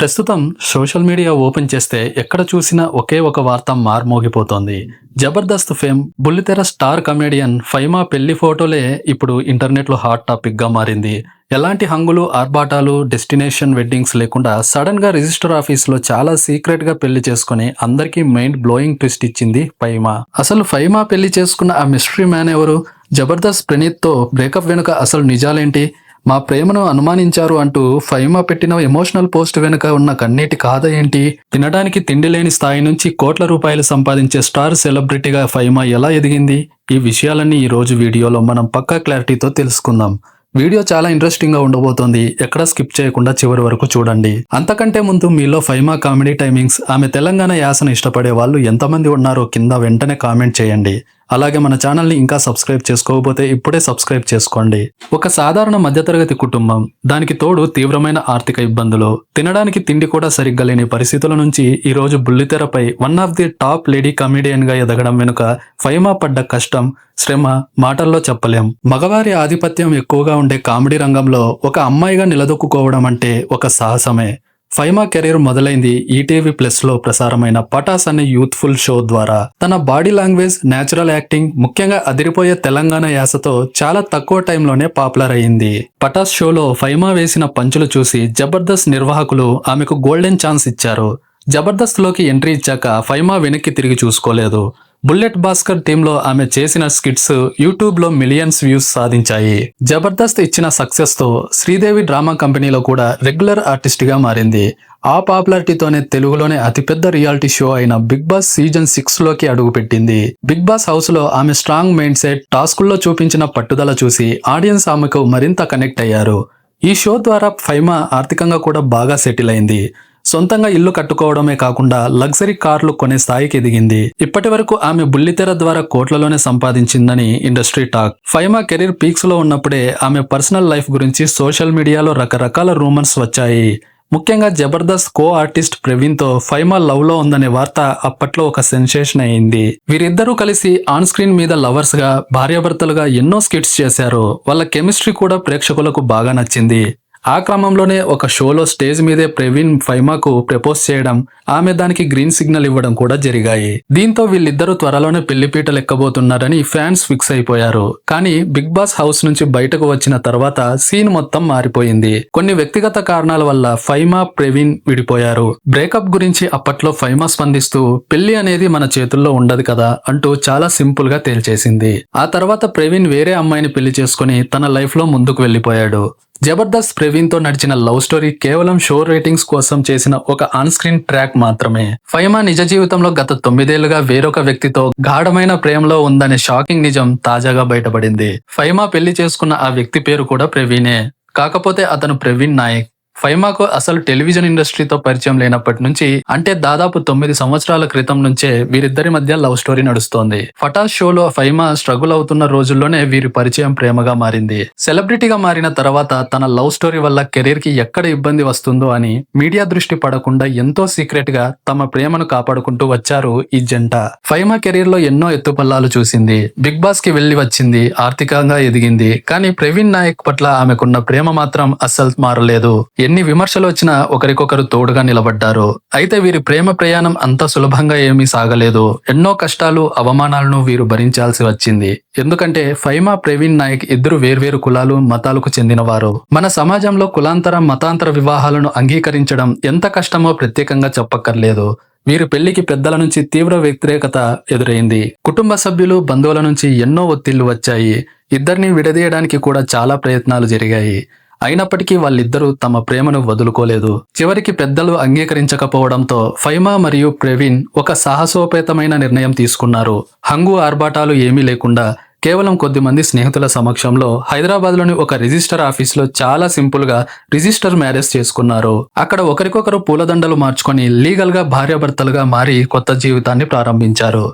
ప్రస్తుతం social media open చేస్తే ఎక్కడ చూసినా ఒకే ఒక వార్త మార్మోగిపోతోంది. జబర్దస్త్ ఫేమ్ బుల్లితెర స్టార్ కమెడియన్ ఫైమా పెళ్లి ఫోటోలే ఇప్పుడు ఇంటర్నెట్లో హాట్ టాపిక్ గా మారింది. ఎలాంటి హంగులు ఆర్భాటాలు డెస్టినేషన్ వెడ్డింగ్స్ లేకుండా సడన్ గా రిజిస్టర్ ఆఫీస్ లో చాలా సీక్రెట్ గా పెళ్లి చేసుకుని అందరికీ మైండ్ బ్లోయింగ్ ట్విస్ట్ ఇచ్చింది ఫైమా. అసలు ఫైమా పెళ్లి చేసుకున్న ఆ మిస్టరీ మ్యాన్ ఎవరు? జబర్దస్త్ ప్రణీత్ తో బ్రేకప్ వెనుక అసలు నిజాలేంటి? మా ప్రేమను అనుమానించారు అంటూ ఫైమా పెట్టిన ఎమోషనల్ పోస్ట్ వెనుక ఉన్న కన్నీటి కాథ ఏంటి? తినడానికి తిండి లేని స్థాయి నుంచి కోట్ల రూపాయలు సంపాదించే స్టార్ సెలబ్రిటీగా ఫైమా ఎలా ఎదిగింది? ఈ విషయాలన్నీ ఈ రోజు వీడియోలో మనం పక్కా క్లారిటీతో తెలుసుకుందాం. వీడియో చాలా ఇంట్రెస్టింగ్ గా ఉండబోతోంది. ఎక్కడ స్కిప్ చేయకుండా చివరి వరకు చూడండి. అంతకంటే ముందు మీలో ఫైమా కామెడీ టైమింగ్స్, ఆమె తెలంగాణ యాసను ఇష్టపడే వాళ్ళు ఎంతమంది ఉన్నారో కింద వెంటనే కామెంట్ చేయండి. అలాగే మన ఛానల్ని ఇంకా సబ్స్క్రైబ్ చేసుకోకపోతే ఇప్పుడే సబ్స్క్రైబ్ చేసుకోండి. ఒక సాధారణ మధ్యతరగతి కుటుంబం, దానికి తోడు తీవ్రమైన ఆర్థిక ఇబ్బందులు, తినడానికి తిండి కూడా సరిగ్గా లేని పరిస్థితుల నుంచి ఈ రోజు బుల్లితెరపై one of the top lady comedian గా ఎదగడం వెనుక ఫైమా పడ్డ కష్టం, శ్రమ మాటల్లో చెప్పలేం. మగవారి ఆధిపత్యం ఎక్కువగా ఉండే కామెడీ రంగంలో ఒక అమ్మాయిగా నిలదొక్కుకోవడం అంటే ఒక సాహసమే. ఫైమా కెరీర్ మొదలైంది ఈటీవీ ప్లస్ లో ప్రసారమైన పటాస్ అనే యూత్ఫుల్ షో ద్వారా. తన బాడీ లాంగ్వేజ్, నేచురల్ యాక్టింగ్, ముఖ్యంగా అదిరిపోయే తెలంగాణ యాసతో చాలా తక్కువ టైంలోనే పాపులర్ అయింది. పటాస్ షోలో ఫైమా వేసిన పంచులు చూసి జబర్దస్త్ నిర్వాహకులు ఆమెకు గోల్డెన్ ఛాన్స్ ఇచ్చారు. జబర్దస్త్ లోకి ఎంట్రీ ఇచ్చాక ఫైమా వెనక్కి తిరిగి చూసుకోలేదు. బుల్లెట్ భాస్కర్ టీంలో ఆమె చేసిన స్కిట్స్ యూట్యూబ్ లో మిలియన్స్ వ్యూస్ సాధించాయి. జబర్దస్త్ ఇచ్చిన సక్సెస్ తో శ్రీదేవి డ్రామా కంపెనీలో కూడా రెగ్యులర్ ఆర్టిస్ట్ గా మారింది. ఆ పాపులారిటీతోనే తెలుగులోనే అతిపెద్ద రియాలిటీ షో అయిన బిగ్ బాస్ సీజన్ 6 లోకి అడుగుపెట్టింది. బిగ్ బాస్ హౌస్ లో ఆమె స్ట్రాంగ్ మైండ్ సెట్, టాస్కుల్లో చూపించిన పట్టుదల చూసి ఆడియన్స్ ఆమెకు మరింత కనెక్ట్ అయ్యారు. ఈ షో ద్వారా ఫైమా ఆర్థికంగా కూడా బాగా సెటిల్ అయింది. సొంతంగా ఇల్లు కట్టుకోవడమే కాకుండా లగ్జరీ కార్లు కొనే స్థాయికి ఎదిగింది. ఇప్పటి వరకు ఆమె బుల్లితెర ద్వారా కోట్లలోనే సంపాదించిందని industry talk. Faima career peaks లో ఉన్నప్పుడే ఆమె పర్సనల్ లైఫ్ గురించి సోషల్ మీడియాలో రకరకాల రూమర్స్ వచ్చాయి. ముఖ్యంగా జబర్దస్త్ కో ఆర్టిస్ట్ ప్రవీణ్ తో ఫైమా లవ్ లో ఉందనే వార్త అప్పట్లో ఒక సెన్సేషన్ అయింది. వీరిద్దరూ కలిసి ఆన్ స్క్రీన్ మీద లవర్స్ గా, భార్యాభర్తలుగా ఎన్నో స్కిట్స్ చేశారు. వాళ్ళ కెమిస్ట్రీ కూడా ప్రేక్షకులకు బాగా నచ్చింది. ఆ క్రమంలోనే ఒక షోలో స్టేజ్ మీదే ప్రవీణ్ ఫైమాకు ప్రపోజ్ చేయడం, ఆమె దానికి గ్రీన్ సిగ్నల్ ఇవ్వడం కూడా జరిగాయి. దీంతో వీళ్ళిద్దరూ త్వరలోనే పెళ్లిపీటలు ఎక్కబోతున్నారని ఫ్యాన్స్ ఫిక్స్ అయిపోయారు. కానీ బిగ్ బాస్ హౌస్ నుంచి బయటకు వచ్చిన తర్వాత సీన్ మొత్తం మారిపోయింది. కొన్ని వ్యక్తిగత కారణాల వల్ల ఫైమా, ప్రవీణ్ విడిపోయారు. బ్రేకప్ గురించి అప్పట్లో ఫైమా స్పందిస్తూ పెళ్లి అనేది మన చేతుల్లో ఉండదు కదా అంటూ చాలా సింపుల్ గా తేల్చేసింది. ఆ తర్వాత ప్రవీణ్ వేరే అమ్మాయిని పెళ్లి చేసుకుని తన లైఫ్ లో ముందుకు వెళ్లిపోయాడు. జబర్దస్త్ ప్రవీణ్ తో నడిచిన లవ్ స్టోరీ కేవలం షో రేటింగ్స్ కోసం చేసిన ఒక ఆన్ స్క్రీన్ ట్రాక్ మాత్రమే. ఫైమా నిజ జీవితంలో గత 9 ఏళ్లుగా వేరొక వ్యక్తితో గాఢమైన ప్రేమలో ఉందనే షాకింగ్ నిజం తాజాగా బయటపడింది. ఫైమా పెళ్లి చేసుకున్న ఆ వ్యక్తి పేరు కూడా ప్రవీణే. కాకపోతే అతను ప్రవీణ్ నాయక్. ఫైమాకు అసలు టెలివిజన్ ఇండస్ట్రీతో పరిచయం లేనప్పటి నుంచి, అంటే దాదాపు 9 సంవత్సరాల క్రితం నుంచే వీరిద్దరి మధ్య లవ్ స్టోరీ నడుస్తోంది. పటాస్ షోలో ఫైమా స్ట్రగుల్ అవుతున్న రోజుల్లోనే వీరి పరిచయం ప్రేమగా మారింది. సెలబ్రిటీగా మారిన తర్వాత తన లవ్ స్టోరీ వల్ల కెరీర్ కి ఎక్కడ ఇబ్బంది వస్తుందో అని మీడియా దృష్టి పడకుండా ఎంతో సీక్రెట్ గా తమ ప్రేమను కాపాడుకుంటూ వచ్చారు ఈ జంట. ఫైమా కెరీర్ లో ఎన్నో ఎత్తుపల్లాలు చూసింది. బిగ్ బాస్ కి వెళ్లి వచ్చింది, ఆర్థికంగా ఎదిగింది. కానీ ప్రవీణ్ నాయక్ పట్ల ఆమెకున్న ప్రేమ మాత్రం అస్సలు మారలేదు. ఎన్ని విమర్శలు వచ్చినా ఒకరికొకరు తోడుగా నిలబడ్డారు. అయితే వీరి ప్రేమ ప్రయాణం అంత సులభంగా ఏమీ సాగలేదు. ఎన్నో కష్టాలు, అవమానాలను వీరు భరించాల్సి వచ్చింది. ఎందుకంటే ఫైమా, ప్రవీణ్ నాయక్ ఇద్దరు వేర్వేరు కులాలు, మతాలకు చెందినవారు. మన సమాజంలో కులాంతర, మతాంతర వివాహాలను అంగీకరించడం ఎంత కష్టమో ప్రత్యేకంగా చెప్పక్కర్లేదు. వీరి పెళ్లికి పెద్దల నుంచి తీవ్ర వ్యతిరేకత ఎదురైంది. కుటుంబ సభ్యులు, బంధువుల నుంచి ఎన్నో ఒత్తిళ్లు వచ్చాయి. ఇద్దరిని విడదీయడానికి కూడా చాలా ప్రయత్నాలు జరిగాయి. అయినప్పటికీ వాళ్ళిద్దరూ తమ ప్రేమను వదులుకోలేదు. చివరికి పెద్దలు అంగీకరించకపోవడంతో ఫైమా మరియు ప్రవీణ్ ఒక సాహసోపేతమైన నిర్ణయం తీసుకున్నారు. హంగు ఆర్భాటాలు ఏమీ లేకుండా కేవలం కొద్దిమంది స్నేహితుల సమక్షంలో హైదరాబాద్లోని ఒక రిజిస్టర్ ఆఫీస్లో చాలా సింపుల్ గా రిజిస్టర్ మ్యారేజ్ చేసుకున్నారు. అక్కడ ఒకరికొకరు పూలదండలు మార్చుకొని లీగల్ గా భార్యాభర్తలుగా మారి కొత్త జీవితాన్ని ప్రారంభించారు.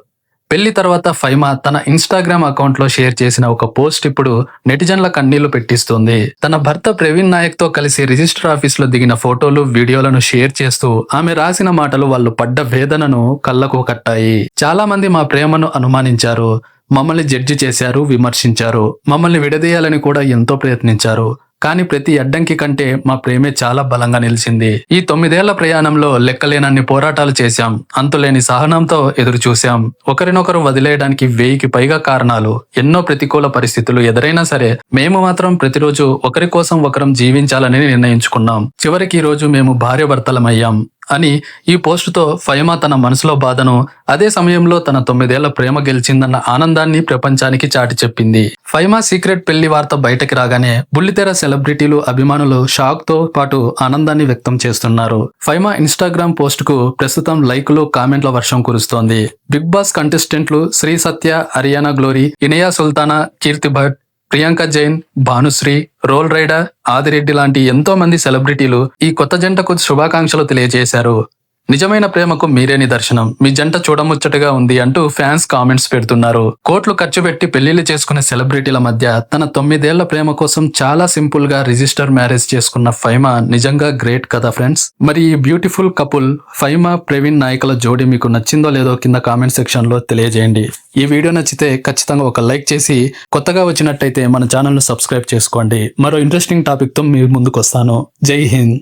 పెళ్లి తర్వాత ఫైమా తన ఇన్స్టాగ్రామ్ అకౌంట్ లో షేర్ చేసిన ఒక పోస్ట్ ఇప్పుడు నెటిజన్ల కన్నీళ్లు పెట్టిస్తుంది. తన భర్త ప్రవీణ్ నాయక్ తో కలిసి రిజిస్టర్ ఆఫీస్ లో దిగిన ఫోటోలు, వీడియోలను షేర్ చేస్తూ ఆమె రాసిన మాటలు వాళ్ళు పడ్డ వేదనను కళ్ళకు కట్టాయి. చాలా మంది మా ప్రేమను అనుమానించారు, మమ్మల్ని జడ్జి చేశారు, విమర్శించారు, మమ్మల్ని విడదీయాలని కూడా ఎంతో ప్రయత్నించారు. కానీ ప్రతి అడ్డంకి కంటే మా ప్రేమే చాలా బలంగా నిలిచింది. ఈ 9 ఏళ్ల ప్రయాణంలో లెక్కలేనన్ని పోరాటాలు చేశాం, అంతులేని సహనంతో ఎదురు చూశాం. ఒకరినొకరు వదిలేయడానికి 1000కి పైగా కారణాలు, ఎన్నో ప్రతికూల పరిస్థితులు ఎదురైనా సరే మేము మాత్రం ప్రతిరోజు ఒకరి కోసం ఒకరం జీవించాలని నిర్ణయించుకున్నాం. చివరికి ఈ రోజు మేము భార్యాభర్తలమయ్యాం అని ఈ పోస్టుతో ఫైమా తన మనసులో బాధను, అదే సమయంలో తన 9 ఏళ్ల ప్రేమ గెలిచిందన్న ఆనందాన్ని ప్రపంచానికి చాటి చెప్పింది. ఫైమా సీక్రెట్ పెళ్లి వార్త బయటకి రాగానే బుల్లితెర సెలబ్రిటీలు, అభిమానులు షాక్ తో పాటు ఆనందాన్ని వ్యక్తం చేస్తున్నారు. ఫైమా ఇన్స్టాగ్రామ్ పోస్ట్ కు ప్రస్తుతం లైకులు, కామెంట్ల వర్షం కురుస్తోంది. బిగ్ బాస్ కంటెస్టెంట్లు శ్రీ సత్య, అరియానా గ్లోరీ, ఇనయా సుల్తానా, కీర్తి భట్, ప్రియాంక జైన్, భానుశ్రీ, రోల్ రైడర్, ఆదిరెడ్డి లాంటి ఎంతో మంది సెలబ్రిటీలు ఈ కొత్త జంటకు శుభాకాంక్షలు తెలియజేశారు. నిజమైన ప్రేమకు మీరే నిదర్శనం, మీ జంట చూడముచ్చటగా ఉంది అంటూ ఫ్యాన్స్ కామెంట్స్ పెడుతున్నారు. కోట్లు ఖర్చు పెట్టి పెళ్లిళ్లు చేసుకునే సెలబ్రిటీల మధ్య తన 9 ఏళ్ల ప్రేమ కోసం చాలా సింపుల్ గా రిజిస్టర్ మ్యారేజ్ చేసుకున్న ఫైమా నిజంగా గ్రేట్ కదా ఫ్రెండ్స్. మరి ఈ బ్యూటిఫుల్ కపుల్ ఫైమా, ప్రవీణ్ నాయకుల జోడీ మీకు నచ్చిందో లేదో కింద కామెంట్ సెక్షన్ లో తెలియజేయండి. ఈ వీడియో నచ్చితే ఖచ్చితంగా ఒక లైక్ చేసి, కొత్తగా వచ్చినట్టయితే మన ఛానల్ ను సబ్స్క్రైబ్ చేసుకోండి. మరో ఇంట్రెస్టింగ్ టాపిక్ తో మీ ముందుకు వస్తాను. జై హింద్.